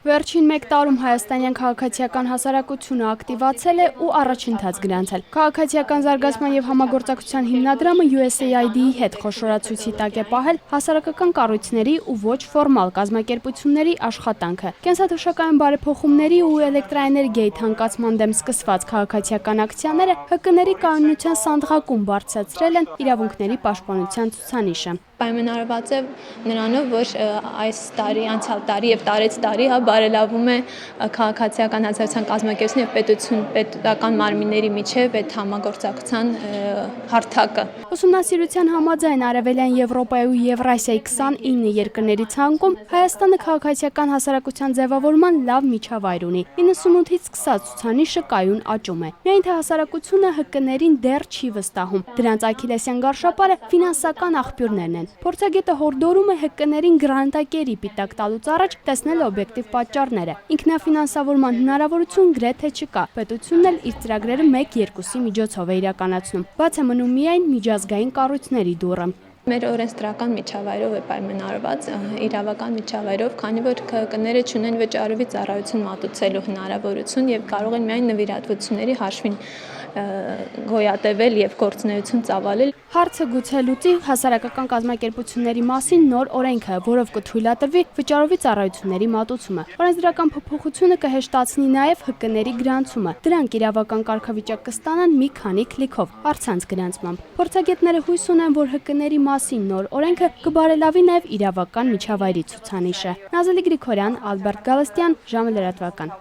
Վերջին մեկ տարում հայաստանյան քաղաքացիական հասարակությունը ակտիվացել է ու առաջընթաց գրանցել։ Քաղաքացիական զարգացման և համագործակցության հիմնադրամը USAID-ի հետ խոշորացույցի տակ է պահել հասարակական կառույցների ու ոչ ֆորմալ կազմակերպությունների աշխատանքը։ Կենսաթոշակային բարեփոխումների ու էլեկտրաէներգիայի թանկացման դեմ սկսված քաղաքացիական ակցիաները ՀԿ-ների կայունության սանդղակում բարձրացրել են իրավունքների պաշտպանության ցուցանիշը։ Պայմանավորված է նրանով, որ այս տարի, անցյալ տարի եւ տարեց տարի բարելավում է քաղաքացիական հասարակության կազմակերպություն եւ պետական մարմինների միջև այդ համագործակցության հարթակը։ Ուսումնասիրության համաձայն Արևելյան Եվրոպայի ու Եվրասիայի 29 երկրների ցանկում Հայաստանը քաղաքացիական հասարակության ձևավորման լավ միջավայր ունի։ 98-ից սկսած ցուցանիշը կայուն աճում է։ Միայն թե հասարակությունը ՀԿ-ներին դեռ չի վստահում։ Դրանց աքիլեսյան գարշապարը ֆինանսական աղբյուրներն են։ Փորձագետը հորդորում է ՀԿ-ներին գրանտակերի պիտակ տալուց առաջ տեսնել օբյեկտիվ պատճառները։ Ինքնաֆինանսավորման հնարավորություն գրեթե չկա։ Պետությունն էլ իր ծրագրերը 1-2-ի միջոցով է իրականացնում։ Բաց է մնում միայն միջազգային կառույցների դուռը։ Մեր օրենսդրական միջավայրով է պայմանավորված, իրավական միջավայրով, քանի որ ՀԿ-ները չունեն վճարովի ծառայություն մատուցելու հնարավորություն եւ կարող են միայն նվիրատվությունների հաշվին գոյատևել եւ գործունեություն ծավալել։ Հարցը գուցե լուծի հասարակական կազմակերպությունների մասին նոր օրենքը, որով կթույլատրվի վճարովի ծառայությունների մատուցումը։ Օրենսդրական փոփոխությունը կհեշտացնի նաև ՀԿ-ների գրանցումը։ Դրանք իրավական կարգավիճակ կստանան մի քանի քլիքով, առցանց գրանցմամբ։ Փորձագետները հույս ունեն, որ ՀԿ-ների մասին նոր օրենքը կբարելավի նաև իրավական միջավայրի ցուցանիշը։ Նազելի Գրիգորյան, Ալբերտ Գալստյան, ժամը լրատվական։